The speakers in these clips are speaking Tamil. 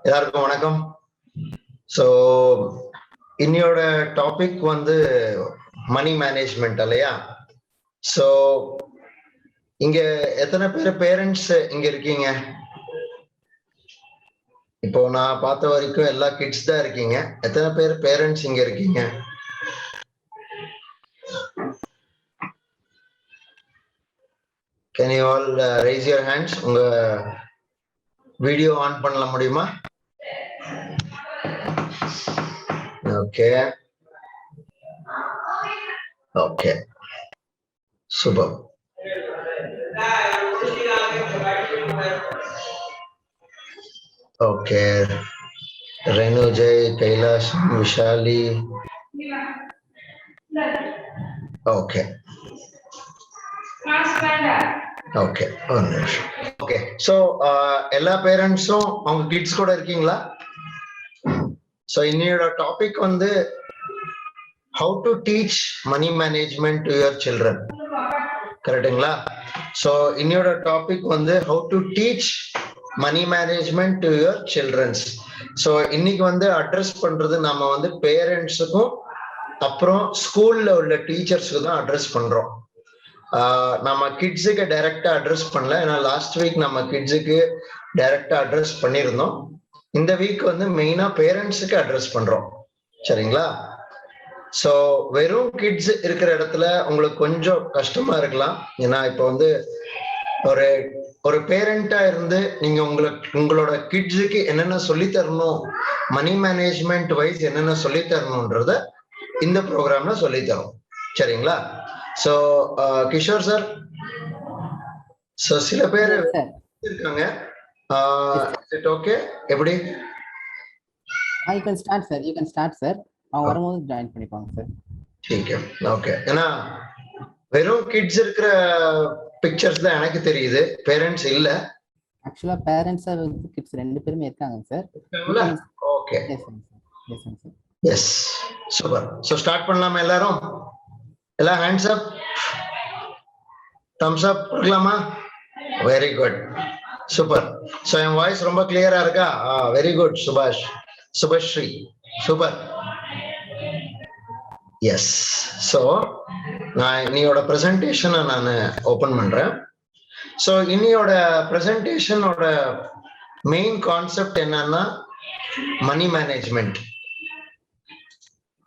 எல்லாருக்கும் வணக்கம். ஸோ இன்னையோட டாபிக் வந்து மணி மேனேஜ்மெண்ட் இல்லையா? ஸோ இங்க எத்தனை பேர் பேரண்ட்ஸ் இங்க இருக்கீங்க? இப்போ நான் பார்த்த வரைக்கும் எல்லா கிட்ஸ் தான் இருக்கீங்க. எத்தனை பேர் பேரண்ட்ஸ் இங்க இருக்கீங்க? Can you all raise your hands? உங்க வீடியோ ஆன் பண்ணல முடியுமா? Okay okay super. Okay, Renu, Jai, Kailash, Vishali. Okay okay ஒரு நிமிஷம். ஓகே, ஸோ எல்லா பேரண்ட்ஸும் அவங்க கிட்ஸ் கூட இருக்கீங்களா? ஸோ இன்னையோட டாபிக் வந்து how to teach money management to your children. கரெக்டுங்களா? ஸோ இன்னையோட டாபிக் வந்து how to teach money management to your childrens. So இன்னைக்கு வந்து அட்ரஸ் பண்றது நம்ம வந்து பேரண்ட்ஸுக்கும் அப்புறம் ஸ்கூல்ல உள்ள டீச்சர்ஸுக்கு தான் அட்ரஸ் பண்றோம். நம்ம கிட்ஸுக்கு டைரக்டா அட்ரஸ் பண்ணல, ஏன்னா லாஸ்ட் வீக் நம்ம கிட்ஸுக்கு டைரக்டா அட்ரஸ் பண்ணியிருந்தோம். இந்த வீக் வந்து மெயினா பேரண்ட்ஸுக்கு அட்ரஸ் பண்றோம். சரிங்களா? ஸோ வெறும் கிட்ஸ் இருக்கிற இடத்துல உங்களுக்கு கொஞ்சம் கஷ்டமா இருக்கலாம். ஏன்னா இப்போ வந்து ஒரு ஒரு பேரண்டா இருந்து நீங்க உங்களோட கிட்ஸுக்கு என்னென்ன சொல்லி தரணும், மணி மேனேஜ்மெண்ட் வைஸ் என்னென்ன சொல்லி தரணும்ன்றத இந்த ப்ரோக்ராம்ல சொல்லி தரோம். சரிங்களா? ஸோ கிஷோர் சார், ஸோ சில பேர் இருக்காங்க. ஓகே, எப்படி? You can start sir, you can start sir. அவங்க வரும்போது ஜாயின் பண்ணிப்பாங்க சார். ठीक है, ஓகே. ஏன்னா வெறும் கிட்ஸ் இருக்கிற பிக்சர்ஸ் தான் எனக்கு தெரியுது, பேரண்ட்ஸ் இல்ல. ஆக்சுவலா பேரண்ட்ஸ் வித் கிட்ஸ் ரெண்டு பேருமே இருக்காங்க sir. Okay, yes sir. Yes, super. So start பண்ணலாமா எல்லாரும்? எல்லாம் ஹேண்ட்ஸ் அப், தம்ஸ் அப் கொடுக்கலாமா? Very good, super. ஸோ என் வாய்ஸ் ரொம்ப கிளியரா இருக்கா? வெரி குட் சுபாஷ், சுபஸ்ரீ, சூப்பர். எஸ். ஸோ நான் இன்னையோட ப்ரெசன்டேஷனை நான் ஓப்பன் பண்றேன். ஸோ இன்னையோட ப்ரெசன்டேஷனோட மெயின் கான்செப்ட் என்னன்னா மணி மேனேஜ்மெண்ட்.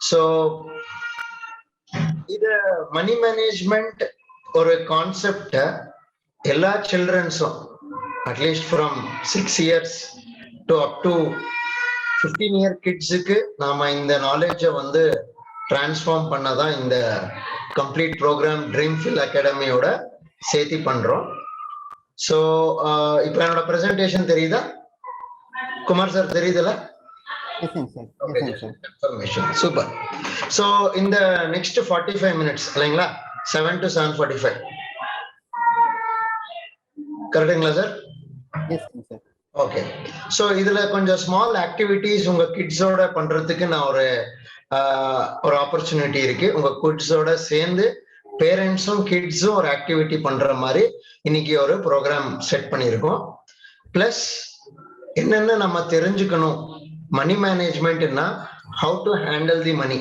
ஸோ இது மணி மேனேஜ்மெண்ட் ஒரு கான்செப்ட எல்லா சில்ட்ரன்ஸும் at least from 6 years to up to 15 year கிட்ஸுக்கு நாம இந்த நாலேஜை வந்து டிரான்ஸ்ஃபார்ம் பண்ணதான் இந்த கம்ப்ளீட் ப்ரோக்ராம் ட்ரீம்ஃபில் அகாடமியோட சேர்த்தி பண்றோம். ஸோ இப்போ என்னோட ப்ரெசன்டேஷன் தெரியுதா குமார் சார்? தெரியுதுல்ல? சூப்பர். ஸோ இந்த நெக்ஸ்ட் 45 minutes இல்லைங்களா? 7 to 7:45 கரெக்டுங்களா சார்? ஓகே. ஸோ இதுல கொஞ்சம் ஸ்மால் ஆக்டிவிட்டிஸ் உங்க கிட்ஸோட பண்றதுக்கு நான் ஒரு ஆப்பர்ச்சுனிட்டி இருக்கு. உங்க கிட்ஸோட சேர்ந்து பேரண்ட்ஸும் கிட்ஸும் ஒரு ஆக்டிவிட்டி பண்ற மாதிரி இன்னைக்கு ஒரு ப்ரோக்ராம் செட் பண்ணியிருக்கோம். பிளஸ் என்னென்ன நம்ம தெரிஞ்சுக்கணும், மணி மேனேஜ்மெண்ட்னா ஹவு டு ஹேண்டில் தி மணி.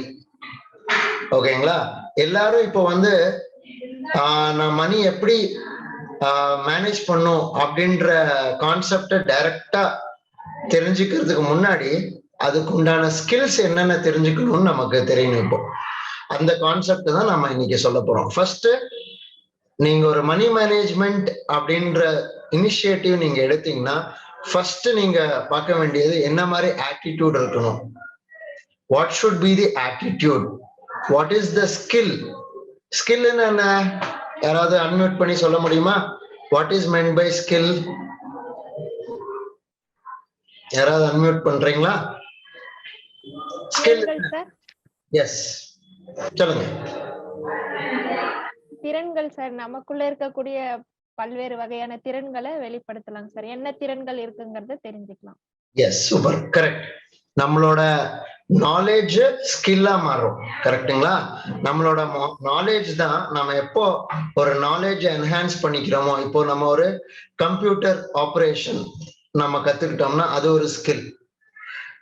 ஓகேங்களா? எல்லாரும் இப்போ வந்து நான் மணி எப்படி மேனேஜ் பண்ணும் அப்படின்ற கான்செப்டை டைரக்டா தெரிஞ்சுக்கிறதுக்கு முன்னாடி அதுக்கு உண்டான ஸ்கில்ஸ் என்னென்ன தெரிஞ்சுக்கணும்னு நமக்கு தெரியணும். இப்போ அந்த கான்செப்ட் தான் நம்ம இன்னைக்கு சொல்ல போறோம். ஃபர்ஸ்ட், நீங்க ஒரு மணி மேனேஜ்மெண்ட் அப்படின்ற இனிஷியேட்டிவ் நீங்க எடுத்தீங்கன்னா ஃபர்ஸ்ட் நீங்க பார்க்க வேண்டியது என்ன மாதிரி ஆட்டிடியூட் இருக்கணும். What should be the attitude? What is the skill? Skill என்ன? யாராவது அன்மியூட் பண்ணி சொல்ல முடியுமா? What is meant by skill? யாராவது அன்மியூட் பண்றீங்களா? ஸ்கில், எஸ் சொல்லுங்க. திறன்கள் சார், நமக்குள்ள இருக்கக்கூடிய பல்வேறு வகையான திறன்களை வெளிப்படுத்தலாம் சார். என்ன திறன்கள் இருக்குங்கிறத தெரிஞ்சுக்கலாம். Yes, super, correct. நம்மளோட நாலேஜ் ஸ்கில்லா மாறும். கரெக்டுங்களா? நம்மளோட நாலேஜ் தான் நம்ம எப்போ ஒரு நாலேஜ் என்ஹான்ஸ் பண்ணிக்கிறோமோ. இப்போ நம்ம ஒரு கம்ப்யூட்டர் ஆப்ரேஷன் நம்ம கத்துக்கிட்டோம்னா அது ஒரு ஸ்கில்.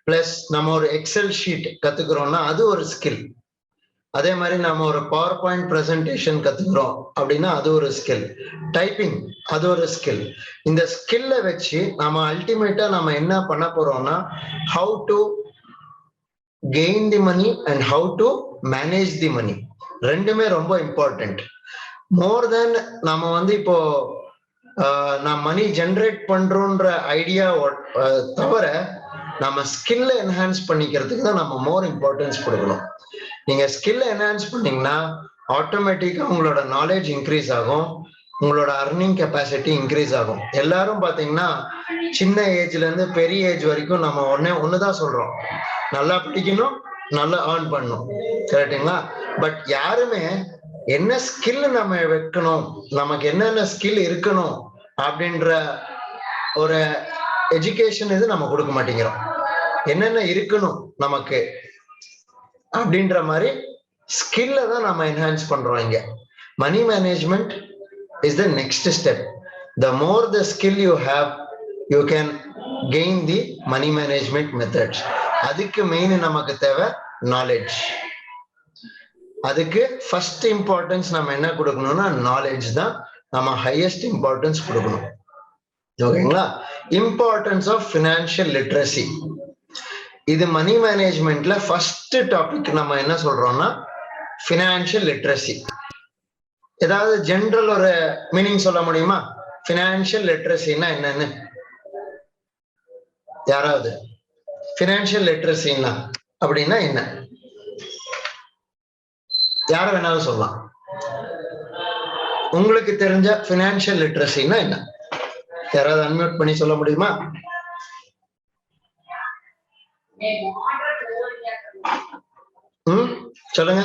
பிளஸ் நம்ம ஒரு எக்ஸல் ஷீட் கத்துக்கிறோம்னா அது ஒரு ஸ்கில். அதே மாதிரி நம்ம ஒரு பவர் பாயிண்ட் பிரசன்டேஷன் கத்துக்கிறோம் அப்படின்னா அது ஒரு ஸ்கில். டைப்பிங் அது ஒரு ஸ்கில். இந்த ஸ்கில்ல வச்சு நம்ம அல்டிமேட்டா நம்ம என்ன பண்ண போறோம்னா how to gain the money and how to manage the money. ரெண்டுமே ரொம்ப இம்பார்ட்டன்ட். மோர் தென் நம்ம வந்து இப்போ நான் மணி ஜென்ரேட் பண்றோன்ற ஐடியா தவிர நம்ம ஸ்கில்ல என்ஹான்ஸ் பண்ணிக்கிறதுக்கு தான் நம்ம மோர் இம்பார்ட்டன்ஸ் கொடுக்கணும். நீங்க ஸ்கில்ல என்ஹான்ஸ் பண்ணீங்கன்னா ஆட்டோமேட்டிக்கா உங்களோட நாலேஜ் இன்க்ரீஸ் ஆகும், உங்களோட அர்னிங் கெப்பாசிட்டி இன்க்ரீஸ் ஆகும். எல்லாரும் பாத்தீங்கன்னா சின்ன ஏஜ்ல இருந்து பெரிய ஏஜ் வரைக்கும் நம்ம ஒண்ணுதான் சொல்றோம், நல்லா படிக்கணும், நல்லா ஏர்ன் பண்ணணும், கரெக்டுங்களா? பட் யாருமே என்ன ஸ்கில் நம்ம வைக்கணும், நமக்கு என்னென்ன ஸ்கில் இருக்கணும் அப்படின்ற ஒரு எஜுகேஷன் இது நம்ம கொடுக்க மாட்டேங்கிறோம். என்னென்ன இருக்கணும் நமக்கு அப்படின்ற மாதிரி ஸ்கில்ல தான் நம்ம என்ஹான்ஸ் பண்றோம். இங்க money management is the next step. The more the skill you have, you can gain the money management methods. அதுக்கு மெயின் நமக்கு தேவை நாலேஜ். அதுக்கு ஃபர்ஸ்ட் இம்பார்ட்டன்ஸ் நம்ம என்ன கொடுக்கணும்னா நாலேஜ் தான் நம்ம ஹையஸ்ட் இம்பார்ட்டன்ஸ் கொடுக்கணும். ஓகேங்களா? Importance of financial literacy. இது மணி மேனேஜ்மெண்ட்ல ஃபர்ஸ்ட் டாபிக். நம்ம என்ன சொல்றோம்னா ஃபினான்ஷியல் லிட்ரஸி. ஏதாவது ஜெனரல் ஒரு மீனிங் சொல்ல முடியுமா? ஃபினான்ஷியல் லிட்ரஸின்னா என்னன்னு யாராவது? ஃபினான்ஷியல் லிட்ரஸின்னா அப்படின்னா என்ன? யார வேணாலும் சொல்லலாம். உங்களுக்கு தெரிஞ்ச ஃபினான்ஷியல் லிட்ரஸின்னா என்ன? யாராவது அன்மியூட் பண்ணி சொல்ல முடியுமா? சொல்லுங்க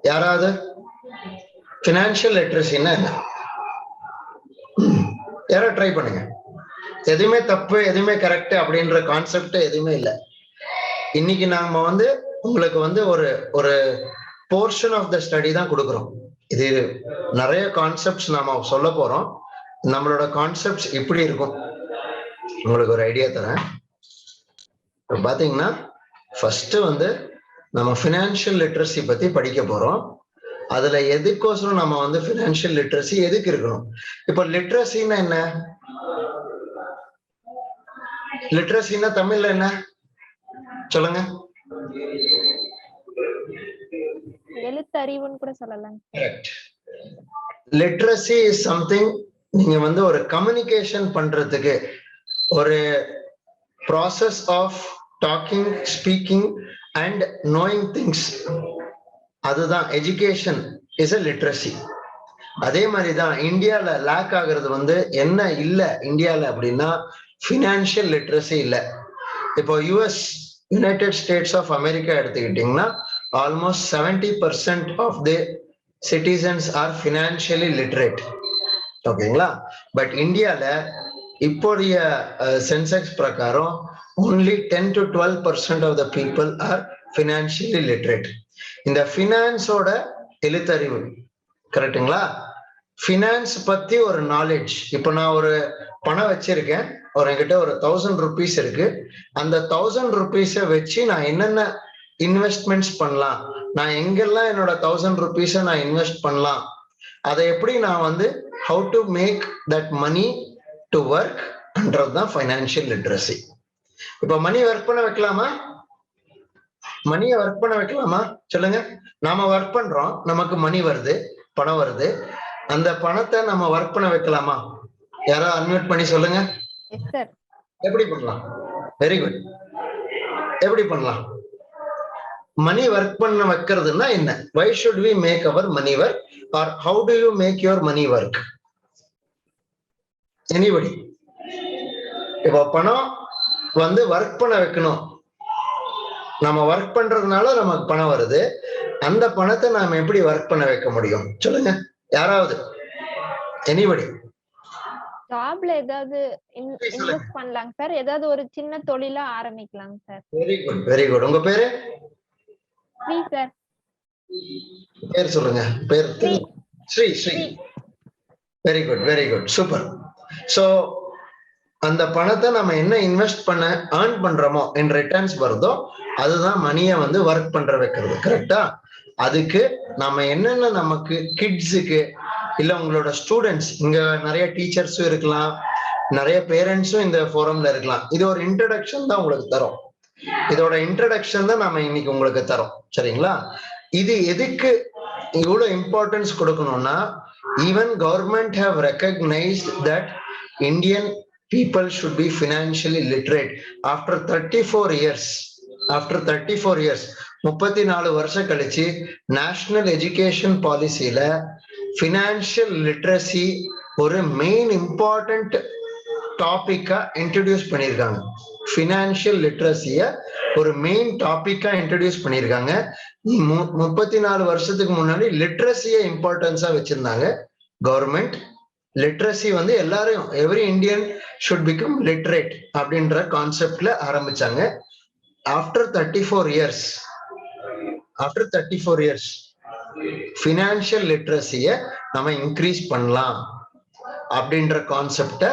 யாராவது. ஃபினான்ஷியல் லிட்ரஸின்னா என்ன? யாராவது ட்ரை பண்ணுங்க. எதுவுமே தப்பு, எதுவுமே கரெக்ட் அப்படின்ற கான்செப்ட் எதுவுமே இல்லை. இன்னைக்கு நாம வந்து உங்களுக்கு வந்து ஒரு போர்ஷன் ஆஃப் த ஸ்டடி தான் கொடுக்குறோம். இது நிறைய கான்செப்ட்ஸ் நாம சொல்ல போறோம். நம்மளோட கான்செப்ட்ஸ் இப்படி இருக்கும். உங்களுக்கு ஒரு ஐடியா தரேன். பாத்தீங்கன்னா ஃபர்ஸ்ட் வந்து நம்ம ஃபினான்ஷியல் லிட்ரஸி பத்தி படிக்க போறோம். அதுல எதுக்கோசரம் நம்ம வந்து ஃபினான்ஷியல் லிட்ரஸி எதுக்கு இருக்கணும்? இப்போ லிட்ரஸின்னா என்ன? லிட்ரஸின்னா தமிழ்ல என்ன சொல்லுங்க? எழுத்தறிவுன்னு கூட சொல்லலாம். Literacy is something. நீங்க வந்து ஒரு கம்யூனிகேஷன் பண்றதுக்கு ஒரு process of talking, speaking and knowing things. அதுதான் education is a literacy. அதே மாதிரி தான் இந்தியால லேக் ஆகிறது வந்து என்ன இல்ல இந்தியால அப்படின்னா ஃபினான்ஷியல் லிட்ரஸி இல்ல. இப்போ US United States of America எடுத்துக்கிட்டீங்கன்னா almost 70% of the citizens are financially literate. ஓகேங்களா? பட் இந்தியால இப்போதைய சென்செக்ஸ் பிரகாரம் only 10 to 12% of the people are financially literate. இந்த ஃபினான்ஸோட எழுத்தறிவு, கரெக்டுங்களா? ஃபினான்ஸ் பத்தி ஒரு நாலேஜ். இப்போ நான் ஒரு பணம் வச்சிருக்கேன், என்கிட்ட ஒரு 1000 rupees இருக்கு. அந்த 1000 rupees வச்சு நான் என்னென்ன இன்வெஸ்ட்மெண்ட்ஸ் பண்ணலாம், நான் எங்கெல்லாம் என்னோட 1000 rupees நான் இன்வெஸ்ட் பண்ணலாம், அதை எப்படி நான் வந்து how to make that money to work என்றதுதான் ஃபைனான்சியல் லிட்ரஸி. இப்ப மணி ஒர்க் பண்ண வைக்கலாமா? மணியை ஒர்க் பண்ண வைக்கலாமா சொல்லுங்க? நாம ஒர்க் பண்றோம், நமக்கு மணி வருது, பணம் வருது. அந்த பணத்தை நம்ம ஒர்க் பண்ண வைக்கலாமா? யாராவது அன்மியூட் பண்ணி சொல்லுங்க. எப்படி பண்ணலாம்? Very good. எப்படி பண்ணலாம்? மணி ஒர்க் பண்ண வைக்கிறதுனா என்ன? why should we make our money work or how do you make your money work? anybody? இப்போ பணம் வந்து ஒர்க் பண்ண வைக்கணும். நம்ம ஒர்க் பண்றதுனால நமக்கு பணம் வருது. அந்த பணத்தை நாம எப்படி ஒர்க் பண்ண வைக்க முடியும் சொல்லுங்க யாராவது? எனிபடி? ஜாப்ல ஏதாவது இன்வெஸ்ட் பண்ணலாம் சார். ஏதாவது ஒரு சின்ன தொழிலா ஆரம்பிக்கலாம் sir. Very good, very good. உங்க பேரு? ஸ்ரீ சார். பேர் சொல்லுங்க. பேர் Sri. Sri. Very good, very good, super. So அந்த பணத்தை நம்ம என்ன இன்வெஸ்ட் பண்ண ஏர்ன் பண்றோமோ என் ரிட்டர்ன்ஸ் வருதோ அதுதான் மணியை வந்து ஒர்க் பண்ற வைக்கிறது. கரெக்டா? அதுக்கு நம்ம என்னென்ன நமக்கு கிட்ஸுக்கு இல்ல உங்களோட ஸ்டூடெண்ட்ஸ், இங்க நிறைய டீச்சர்ஸும் இருக்கலாம், நிறைய பேரண்ட்ஸும் இந்த ஃபோரம்ல இருக்கலாம். இது ஒரு இன்ட்ரடக்ஷன் தான் உங்களுக்கு தரும். இதோட இன்ட்ரடக்ஷன் தான் நம்ம இன்னைக்கு உங்களுக்கு தரோம். சரிங்களா? இது எதுக்கு இவ்வளவு இம்பார்ட்டன்ஸ் கொடுக்கணும்னா, even government have recognised that Indian people should be financially literate after 34 years. After 34 years, 34 வருஷம் கழிச்சு நேஷனல் எஜுகேஷன் பாலிசியில ஃபினான்ஷியல் லிட்ரஸி ஒரு மெயின் இம்பார்ட்டன்ட் டாபிக்கா இன்ட்ரடியூஸ் பண்ணியிருக்காங்க. ஃபினான்ஷியல் லிட்ரஸிய ஒரு மெயின் டாபிக்கா இன்ட்ரடியூஸ் பண்ணியிருக்காங்க. 34 வருஷத்துக்கு முன்னாடி லிட்ரஸிய இம்பார்ட்டன்ஸா வச்சிருந்தாங்க கவர்மெண்ட். லிட்ரஸி வந்து எல்லாரையும் every Indian should become literate அப்படின்ற கான்செப்ட்ல ஆரம்பிச்சாங்க. ஆஃப்டர் 34 இயர்ஸ் ஃபினான்ஷியல் லிட்ரஸிய நம்ம இன்க்ரீஸ் பண்ணலாம் அப்படின்ற கான்செப்ட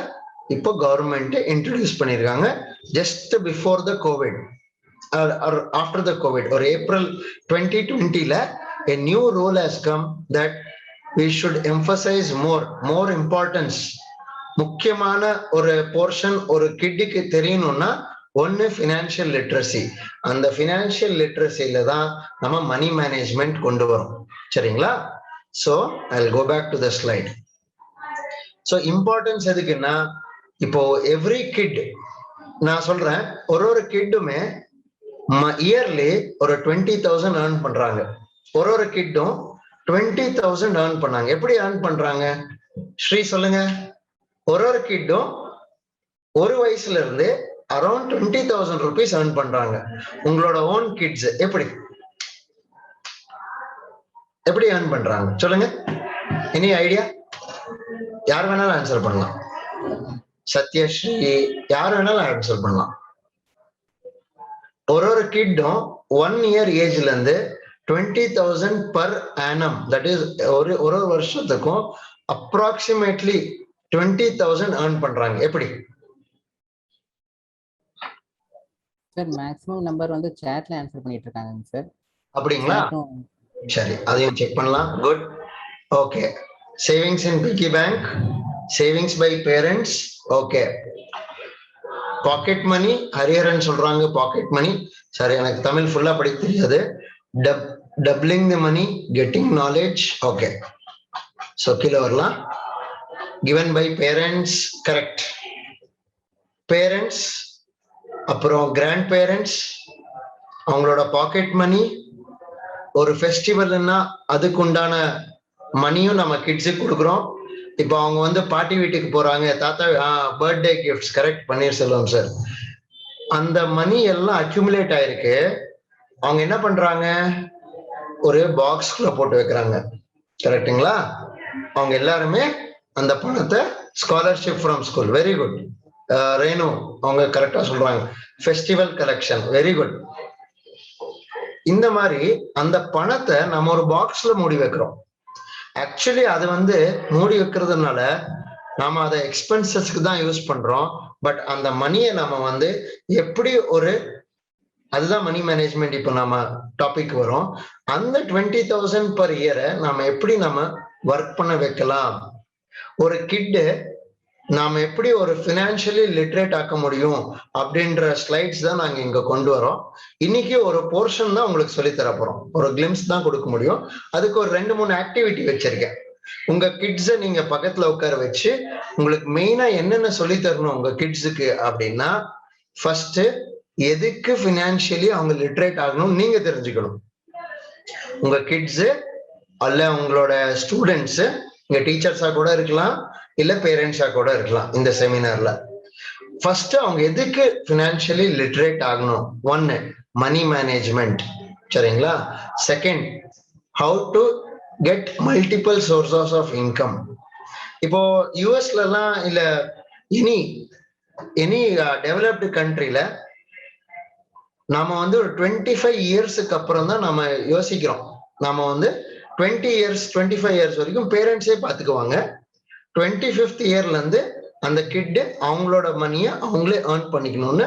இப்போ கவர்மெண்ட் இன்ட்ரடியூஸ் பண்ணிருக்காங்க. Just before the Covid after the Covid ஒரு April 2020ல a new rule has come that we should emphasize more importance. முக்கியமான ஒரு போர்ஷன் ஒரு கிட்டுக்கு தெரியணும்னா ஒன்னு ஃபினான்ஷியல் லிட்ரஸி. அந்த ஃபினான்ஷியல் லிட்ரஸில தான் நம்ம மணி மேனேஜ்மெண்ட் கொண்டு வரோம். சரிங்களா? So I will go back to the slide. So importance எதுக்குன்னா, இப்போ எவ்ரி கிட் நான் சொல்றேன், ஒரு கிட்டுமே இயர்லி ஒரு 20,000 ஏர்ன் பண்றாங்க. ஒரு கிட்டும் 20,000 ஏர்ன் பண்ணாங்க. எப்படி ஏர்ன் பண்றாங்க ஸ்ரீ சொல்லுங்க? ஒரு கிட்டும் ஒரு வயசுல இருந்து அரௌண்ட் 20,000 rupees ஏர்ன் பண்றாங்க. உங்களோட ஓன் கிட்ஸ் எப்படி ஏர்ன் பண்றாங்க சொல்லுங்க? Any idea? யார் வேணாலும் ஆன்சர் பண்ணலாம். சத்யஸ்ரீ, யார் வேணாலும் ஆன்சர் பண்ணலாம். ஒரு கிட்டும் 1 year ஏஜ்ல இருந்து 20,000 per annum, that is ஒரு வருஷத்துக்கும் approximately 20,000 earn பண்றாங்க. எப்படி சார்? மேக்ஸிமம் நம்பர் வந்து சாட்ல ஆன்சர் பண்ணிட்டு இருக்காங்க சார். அப்படிங்களா? சரி, அதையும் செக் பண்ணலாம். Good. Okay. Savings in piggy bank, savings by parents. Okay. Pocket money, Hariharan சொல்றாங்க பாக்கெட் மணி. சரி, எனக்கு தமிழ் ஃபுல்லா படிக்க தெரியாது. doubling the money, getting knowledge. Okay, so kilo varla given by parents. Correct. Parents apro grandparents avangaloda pocket money ஒரு ஃபெஸ்டிவல்னா அதுக்கு உண்டான மணியும் நம்ம கிட்ஸுக்கு கொடுக்குறோம். இப்போ அவங்க வந்து பாட்டி வீட்டுக்கு போறாங்க, தாத்தா birthday gifts. Correct, Panneerselvam sir. அந்த மணி எல்லாம் அக்யூமுலேட் ஆயிருக்கு. அவங்க என்ன பண்றாங்க? ஒரு பாக்ஸ்குள்ள போட்டு வைக்கிறாங்க. கரெக்டுங்களா? அவங்க எல்லாருமே அந்த பணத்தை scholarship from school. Very good Renu, அவங்க கரெக்டா சொல்றாங்க. Festival collection, very good. இந்த மாதிரி அந்த பணத்தை நம்ம ஒரு பாக்ஸ்ல மூடி வைக்கிறோம். ஆக்சுவலி அது வந்து மூடி வைக்கிறதுனால நாம அதை எக்ஸ்பென்சஸ்க்கு தான் யூஸ் பண்றோம். பட் அந்த மணியை நம்ம வந்து எப்படி அதுதான் மணி மேனேஜ்மெண்ட். இப்போ நம்ம டாபிக் வரும். அந்த 20,000 per year நாம எப்படி நம்ம ஒர்க் பண்ண வைக்கலாம், ஒரு கிட்டு நாம எப்படி ஒரு ஃபினான்ஷியலி லிட்ரேட் ஆக்க முடியும் அப்படின்ற ஸ்லைட்ஸ் தான் நாங்க இங்க கொண்டு வரோம். இன்னைக்கு ஒரு போர்ஷன் தான் உங்களுக்கு சொல்லி தர போறோம். ஒரு கிளிம்ஸ் தான் கொடுக்க முடியும். அதுக்கு ஒரு 2-3 ஆக்டிவிட்டி வச்சிருக்கேன். உங்க கிட்ஸை நீங்க பக்கத்துல உட்கார வச்சு உங்களுக்கு மெயினா என்னென்ன சொல்லி தரணும் உங்க கிட்ஸுக்கு அப்படின்னா, ஃபர்ஸ்ட் எதுக்கு ஃபினான்ஷியலி அவங்க லிட்ரேட் ஆகணும் நீங்க தெரிஞ்சுக்கணும். உங்க கிட்ஸ் அல்ல உங்களோட ஸ்டூடெண்ட்ஸ், இங்க டீச்சர்ஸா கூட இருக்கலாம், இல்ல பேரண்ட்ஸா கூட இருக்கலாம். இந்த செமினார்ல ஃபர்ஸ்ட் அவங்க எதுக்கு ஃபினான்ஷியலி லிட்ரேட் ஆகணும்? 1, மணி மேனேஜ்மெண்ட். சரிங்களா? Second, how to get multiple sources of income. இப்போ யூஎஸ்ல எல்லாம் இல்ல எனி டெவலப்டு கண்ட்ரில நாம வந்து ஒரு 25 இயர்ஸுக்கு அப்புறம் தான் நம்ம யோசிக்கிறோம். நாம வந்து 20 இயர்ஸ் 25 இயர்ஸ் வரைக்கும் பேரண்ட்ஸே பார்த்துக்குவாங்க. 25th இயர்ல இருந்து அந்த கிட் அவங்களோட மணியை அவங்களே ஏர்ன் பண்ணிக்கணும்னு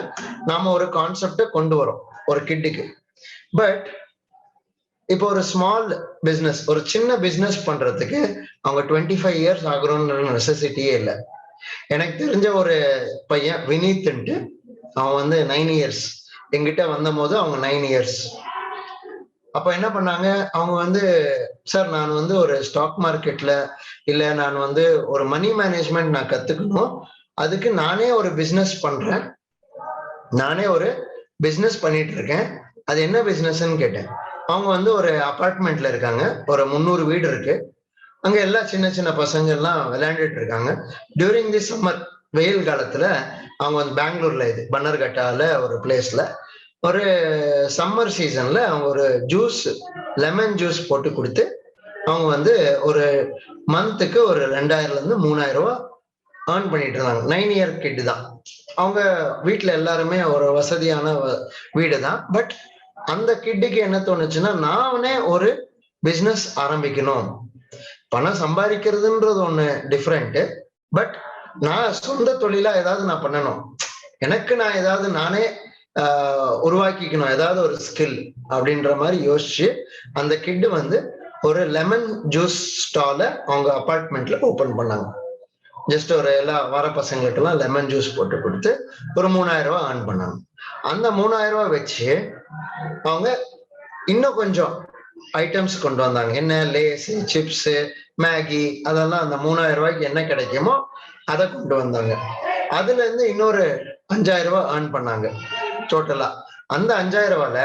நாம ஒரு கான்செப்டை கொண்டு வரோம் ஒரு கிட்டுக்கு. பட் இப்போ ஒரு ஸ்மால் பிசினஸ், ஒரு சின்ன பிசினஸ் பண்றதுக்கு அவங்க 25 இயர்ஸ் ஆகணும்னு நெசசிட்டியே இல்லை. எனக்கு தெரிஞ்ச ஒரு பையன் வினீத்ன்ட்டு, அவன் வந்து 9 இயர்ஸ் எங்கிட்ட வந்த போது அவங்க 9 இயர்ஸ். அப்ப என்ன பண்ணாங்க, அவங்க வந்து சார் நான் வந்து ஒரு ஸ்டாக் மார்க்கெட்ல இல்ல நான் வந்து ஒரு மணி மேனேஜ்மெண்ட் நான் கத்துக்கணும், அதுக்கு நானே ஒரு பிசினஸ் பண்றேன், நானே ஒரு பிசினஸ் பண்ணிட்டு இருக்கேன், அது என்ன பிசினஸ்ன்னு கேட்டேன். அவங்க வந்து ஒரு அபார்ட்மெண்ட்ல இருக்காங்க, ஒரு 300 வீடு இருக்கு, அங்க எல்லா சின்ன சின்ன பசங்க எல்லாம் விளையாண்டுட்டு இருக்காங்க. டியூரிங் தி சம்மர், வெயில் காலத்துல அவங்க வந்து பெங்களூர்ல, இது பன்னர்கட்டால ஒரு பிளேஸ்ல, ஒரு சம்மர் சீசன்ல அவங்க ஒரு ஜூஸ், லெமன் ஜூஸ் போட்டு கொடுத்து அவங்க வந்து ஒரு மந்த்துக்கு ஒரு 2000 இருந்து 3000 ரூபாய் ஏர்ன் பண்ணிட்டு இருந்தாங்க. 9 இயர் கிட் தான். அவங்க வீட்டுல எல்லாருமே ஒரு வசதியான வீடு தான். பட் அந்த கிட்டுக்கு என்ன தோணுச்சுன்னா, நானே ஒரு பிசினஸ் ஆரம்பிக்கணும், பணம் சம்பாதிக்கிறதுன்றது ஒண்ணு டிஃப்ரெண்ட், பட் நான் சொந்த தொழிலா ஏதாவது நான் பண்ணணும், எனக்கு நான் ஏதாவது நானே உருவாக்கிக்கணும், ஏதாவது ஒரு ஸ்கில் அப்படின்ற மாதிரி யோசிச்சு அந்த கிட் வந்து ஒரு லெமன் ஜூஸ் ஸ்டால அவங்க அபார்ட்மெண்ட்ல ஓபன் பண்ணாங்க. ஜஸ்ட் ஒரு எல்லா வர பசங்களுக்கெல்லாம் லெமன் ஜூஸ் போட்டு கொடுத்து ஒரு 3000 ரூபாய் ஏர்ன் பண்ணாங்க. அந்த 3000 ரூபாய் வச்சு அவங்க இன்னும் கொஞ்சம் ஐட்டம்ஸ் கொண்டு வந்தாங்க. என்ன, லேஸ், சிப்ஸ், மேகி, அதெல்லாம் அந்த 3000 ரூபாய்க்கு என்ன கிடைக்குமோ அதை கொண்டு வந்தாங்க. அதுல இருந்து இன்னொரு 5000 ரூபாய் ஏர்ன் பண்ணாங்க டோட்டலா. அந்த 5000 ரூபாயில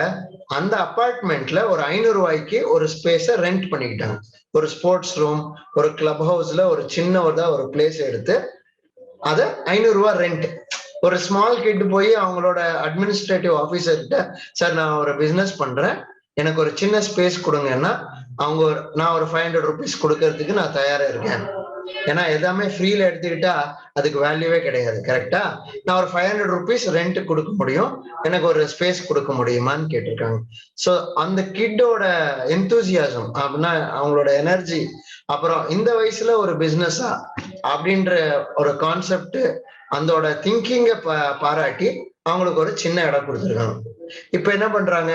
அந்த அபார்ட்மெண்ட்ல ஒரு 500 ரூபாய்க்கு ஒரு ஸ்பேஸ ரெண்ட் பண்ணிக்கிட்டாங்க. ஒரு ஸ்போர்ட்ஸ் ரூம், ஒரு கிளப் ஹவுஸ்ல ஒரு சின்ன ஒரு பிளேஸ் எடுத்து அத 500 ரூபாய் ரெண்ட். ஒரு ஸ்மால் கிட் போய் அவங்களோட அட்மினிஸ்ட்ரேட்டிவ் ஆபீசர்கிட்ட, சார் நான் ஒரு பிசினஸ் பண்றேன், எனக்கு ஒரு சின்ன ஸ்பேஸ் கொடுங்கன்னா, அவங்க நான் ஒரு 500 ருபீஸ் கொடுக்கறதுக்கு நான் தயாரா இருக்கேன். ஏன்னா எல்லாமே ஃப்ரீல எடுத்துக்கிட்டா அதுக்கு வேல்யூவே கிடையாது, கரெக்டா? நான் ஒரு 500 ருபீஸ் ரெண்ட் கொடுக்க முடியும், எனக்கு ஒரு ஸ்பேஸ் கொடுக்க முடியுமான்னு கேட்டிருக்காங்க. ஸோ அந்த கிட்டோட எந்தூசியாசம் அப்படின்னா அவங்களோட எனர்ஜி, அப்புறம் இந்த வயசுல ஒரு பிசினஸா அப்படின்ற ஒரு கான்செப்ட், அதோட திங்கிங்க பாராட்டி அவங்களுக்கு ஒரு சின்ன இடம் கொடுத்துருக்காங்க. இப்ப என்ன பண்றாங்க,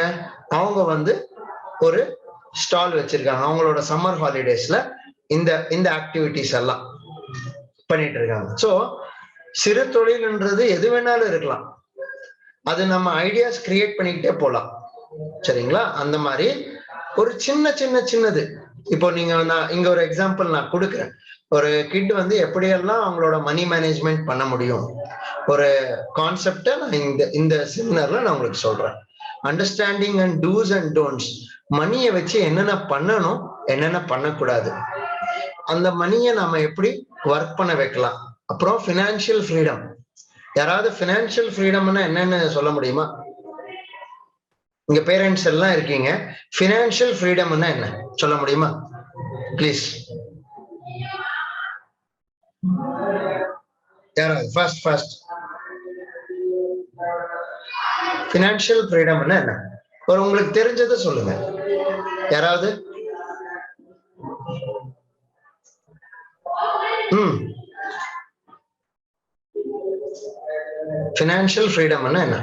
அவங்க வந்து ஒரு ஸ்டால் வச்சிருக்காங்க. அவங்களோட சம்மர் ஹாலிடேஸ்ல இந்த ஆக்டிவிட்டிஸ் எல்லாம் பண்ணிட்டு இருக்காங்க. சோ சிறு தொழில்ன்றது எது வேணாலும் இருக்கலாம், அது நம்ம ஐடியாஸ் கிரியேட் பண்ணிக்கிட்டே போலாம், சரிங்களா? அந்த மாதிரி ஒரு சின்னது. இப்போ நீங்க, நான் இங்க ஒரு எக்ஸாம்பிள் நான் கொடுக்குறேன். ஒரு கிட் வந்து எப்படியெல்லாம் அவங்களோட மணி மேனேஜ்மெண்ட் பண்ண முடியும், ஒரு கான்செப்டை நான் இந்த செமினார்ல நான் உங்களுக்கு சொல்றேன். Understanding and do's and don'ts, மணியை வச்சு என்னென்ன பண்ணணும், என்னென்ன பண்ணக்கூடாது, அந்த மணியை நாம எப்படி ஒர்க் பண்ண வைக்கலாம். அப்புறம் ஃபினான்ஷியல் ஃப்ரீடம். யாராவது ஃபினான்ஷியல் ஃப்ரீடம்னா என்னன்னு சொல்ல முடியுமா? இங்க பேரண்ட்ஸ் எல்லாம் இருக்கீங்க, ஃபினான்ஷியல் ஃப்ரீடம்னா என்ன சொல்ல முடியுமா ப்ளீஸ்? யாராவது ஃபர்ஸ்ட் ஃபினான்ஷியல் ஃப்ரீடம்னா என்ன ஒரு உங்களுக்கு தெரிஞ்சதை சொல்லுங்க யாராவது. ஃபினான்ஷியல் ஃப்ரீடம்னா என்ன?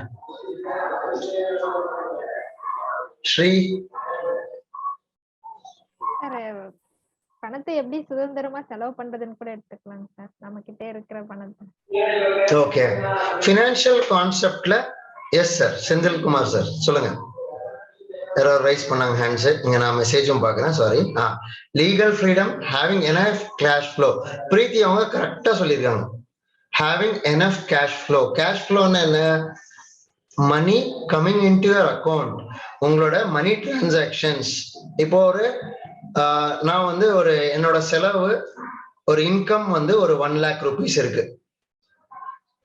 ஸ்ரீ, பணத்தை எப்படி சுதந்திரமா செலவு பண்றதுன்னு கூட எடுத்துக்கலாம் சார், நம்ம கிட்ட இருக்கிற பணத்தை. ஓகே, ஃபினான்ஷியல் கான்செப்ட்ல எஸ் சார். செந்தில்குமார் சார் சொல்லுங்க. யாராவது ரைஸ் பண்ணாங்க ஹேண்ட்ஸ், இங்க நான் மெசேஜும் பாக்குறேன், sorry. Legal freedom, having enough cash flow. Preethi அவங்க கரெக்டா சொல்லியிருக்காங்க. Having enough cash flow. Cash ஃப்ளோன்னு என்ன? Money coming into your account, உங்களோட மணி டிரான்சாக்ஷன்ஸ். இப்போ ஒரு நான் வந்து ஒரு என்னோட செலவு, ஒரு இன்கம் வந்து ஒரு 1 lakh rupees இருக்கு,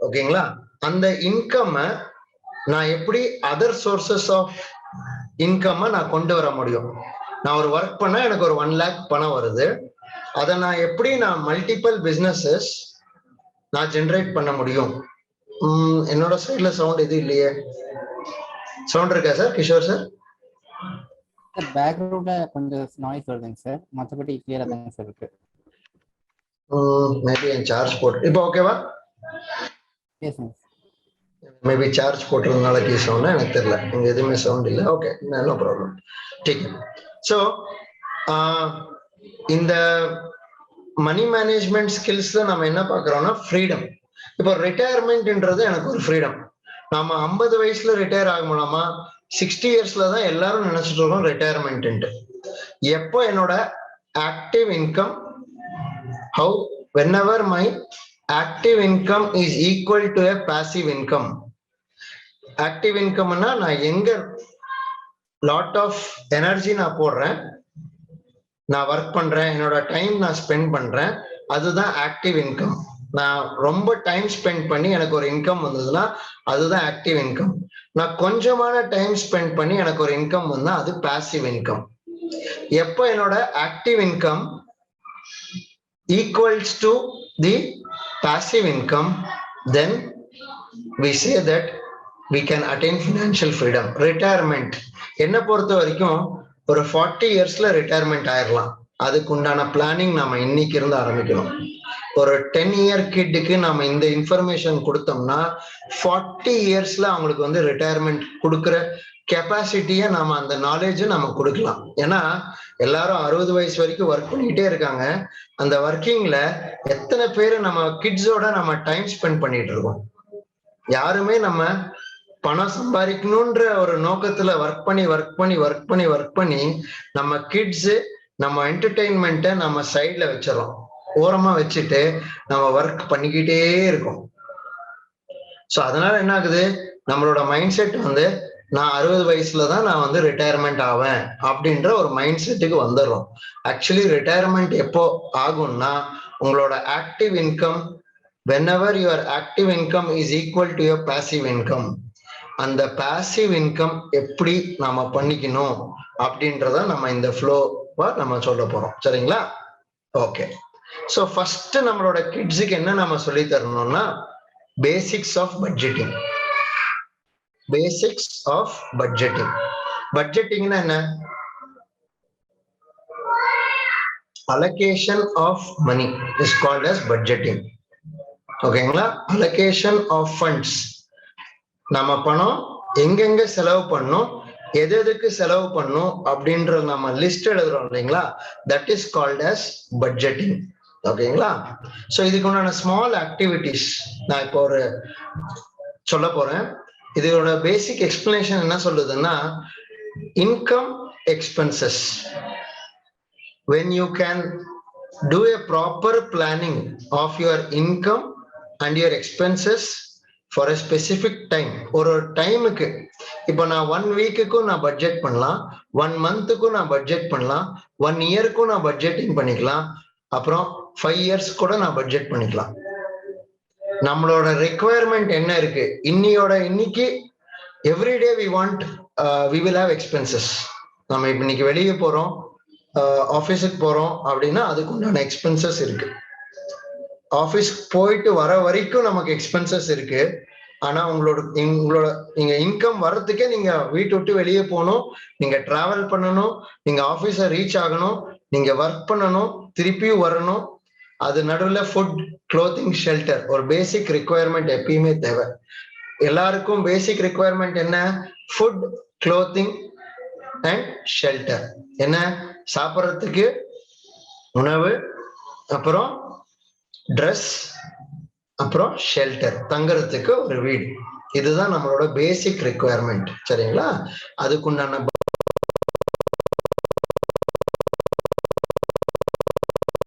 ஓகேங்களா? அந்த இன்கம் நான் எப்படி அதர் சோர்சஸ் ஆஃப் இன்கம் நான் கொண்டு வர முடியும்? நான் ஒரு ஒர்க் பண்ணா எனக்கு ஒரு 1 lakh பணம் வருது, அதை நான் எப்படி நான் மல்டிபிள் பிசினஸஸ் நான் ஜெனரேட் பண்ண முடியும்? என்னோட சைட்ல சவுண்ட் எது இல்லையே. சவுண்ட் இருக்கா சார்? கிஷோர் சார், பேக்ரவுண்ட்ல கொஞ்சம் நாய்ஸ் வருதுங்க சார், மற்றபடி கிளியரா தாங்க சார் இருக்கு. மேபி என் சார்ஜ் போட்டு இப்போ ஓகேவா? பேசுங்க. மேபி சார்ஜ் போட்டதுனால கேஸ் ஆகும்னா எனக்கு தெரியல. இங்க எதுவுமே சவுண்ட் இல்லை. Okay, no problem. Take. So இந்த மணி மேனேஜ்மெண்ட் ஸ்கில்ஸ்ல நம்ம என்ன பார்க்குறோம்னா ஃப்ரீடம். இப்போ ரிட்டையர்மெண்ட்ன்றது எனக்கு ஒரு ஃப்ரீடம். நாம 50 வயசுல ரிட்டையர் ஆக முடியுமா? 60 இயர்ஸ்ல தான் எல்லாரும் நினைச்சிட்டு இருக்கோம் ரிட்டையர்மெண்ட். எப்போ என்னோட active income, how whenever my active income is equal to a passive income. Active இன்கம்னா நான் எங்க லாட் ஆஃப் எனர்ஜி நான் போடுறேன், நான் ஒர்க் பண்றேன், என்னோட டைம் நான் ஸ்பெண்ட் பண்றேன், அதுதான் ஆக்டிவ் இன்கம். நான் ரொம்ப டைம் ஸ்பெண்ட் பண்ணி எனக்கு ஒரு இன்கம் வந்ததுன்னா அதுதான் ஆக்டிவ் இன்கம். நான் கொஞ்சமான டைம் ஸ்பெண்ட் பண்ணி எனக்கு ஒரு இன்கம் வந்தா அது பாசிவ் இன்கம். எப்போ என்னோட active income equals to the passive income, then we say that we can attain financial freedom. Retirement என்ன பொறுத்த வரைக்கும் ஒரு 40 இயர்ஸ்ல ரிட்டையர்மெண்ட் ஆயிடலாம். அதுக்கு உண்டான பிளானிங் நாம இன்னைக்கு இருந்து ஆரம்பிக்கணும். ஒரு 10 இயர் கிட்டுக்கு நாம இந்த இன்ஃபர்மேஷன் கொடுத்தோம்னா 40 இயர்ஸ்ல அவங்களுக்கு வந்து ரிட்டையர்மெண்ட் கொடுக்குற கெப்பாசிட்டியை நாம அந்த நாலேஜை நம்ம கொடுக்கலாம். ஏன்னா எல்லாரும் 60 வயசு வரைக்கும் ஒர்க் பண்ணிக்கிட்டே இருக்காங்க. அந்த ஒர்க்கிங்ல எத்தனை பேர் நம்ம கிட்ஸோட நம்ம டைம் ஸ்பெண்ட் பண்ணிட்டு இருக்கோம்? யாருமே நம்ம பணம் சம்பாதிக்கணும்ன்ற ஒரு நோக்கத்துல ஒர்க் பண்ணி நம்ம கிட்ஸ், நம்ம என்டர்டெயின்மெண்ட்டை நம்ம சைட்ல வச்சிடறோம், ஓரமா வச்சுட்டு நம்ம ஒர்க் பண்ணிக்கிட்டே இருக்கோம். ஸோ அதனால என்ன ஆகுது, நம்மளோட மைண்ட் செட் வந்து நான் 60 வயசுல தான் நான் வந்து ரிட்டையர்மெண்ட் ஆவேன் அப்படின்ற ஒரு மைண்ட் செட்டுக்கு வந்துடுறோம். ஆக்சுவலி ரிட்டையர்மெண்ட் எப்போ ஆகும்னா உங்களோட active income, whenever your active income is equal to your passive income, அந்த பாசிவ் இன்கம் எப்படி நாம பண்ணிக்கணும் அப்படின்றத நம்ம இந்த ஃப்ளோவா நம்ம சொல்ல போறோம். சரிங்களா? ஓகே. ஸோ ஃபர்ஸ்ட் நம்மளோட கிட்ஸுக்கு என்ன நம்ம சொல்லி தரணும்னா basics of budgeting. Basics of budgeting. பட்ஜெட்டிங்னா என்ன? Allocation of money is called as budgeting. ஓகேங்களா? Allocation of funds. நம்ம பணம் எங்கெங்க செலவு பண்ணணும், எது எதுக்கு செலவு பண்ணணும் அப்படின்ற நம்ம லிஸ்ட் எழுதுறோம் இல்லைங்களா, that is called as budgeting. ஓகேங்களா? ஸோ இதுக்கு உண்டான ஸ்மால் ஆக்டிவிட்டிஸ் நான் இப்போ ஒரு சொல்ல போறேன். இதோட பேசிக் எக்ஸ்பிளனேஷன் என்ன சொல்லுதுன்னா, income expenses. when you can do a proper planning of your income and your expenses for a specific time, ஒரு டைமுக்கு, இப்போ நான் 1 வீக்குக்கும் நான் பட்ஜெட் பண்ணலாம், 1 மந்த்துக்கும் நான் பட்ஜெட் பண்ணலாம், 1 இயருக்கும் நான் பட்ஜெட்டிங் பண்ணிக்கலாம், அப்புறம் 5 இயர்ஸ் கூட நான் பட்ஜெட் பண்ணிக்கலாம். நம்மளோட ரெக்குவயர்மெண்ட் என்ன இருக்கு, இன்னைக்கு everyday we will have expenses. நம்ம இப்ப இன்னைக்கு வெளியே போறோம், ஆஃபீஸுக்கு போறோம் அப்படின்னா அதுக்கு உண்டான எக்ஸ்பென்சஸ் இருக்கு. ஆஃபீஸ்க்கு போயிட்டு வர வரைக்கும் நமக்கு எக்ஸ்பென்சஸ் இருக்கு. ஆனா உங்களோட நீங்க இன்கம் வர்றதுக்கே நீங்க வீட்டை விட்டு வெளியே போகணும், நீங்க டிராவல் பண்ணணும், நீங்க ஆஃபீஸை ரீச் ஆகணும், நீங்க ஒர்க் பண்ணணும், திருப்பியும் வரணும். அது நடுவில் ஃபுட், க்ளோத்திங், ஷெல்டர், ஒரு பேசிக் ரிக்குவயர்மெண்ட் எப்பயுமே தேவை. எல்லாருக்கும் பேசிக் ரிக்குவயர்மெண்ட் என்ன? Food, clothing and shelter. என்ன? சாப்பிட்றதுக்கு உணவு, அப்புறம் ட்ரெஸ், அப்புறம் ஷெல்டர், தங்குறதுக்கு ஒரு வீடு. இதுதான் நம்மளோட பேசிக் ரிக்குவயர்மெண்ட். சரிங்களா? அதுக்குண்டான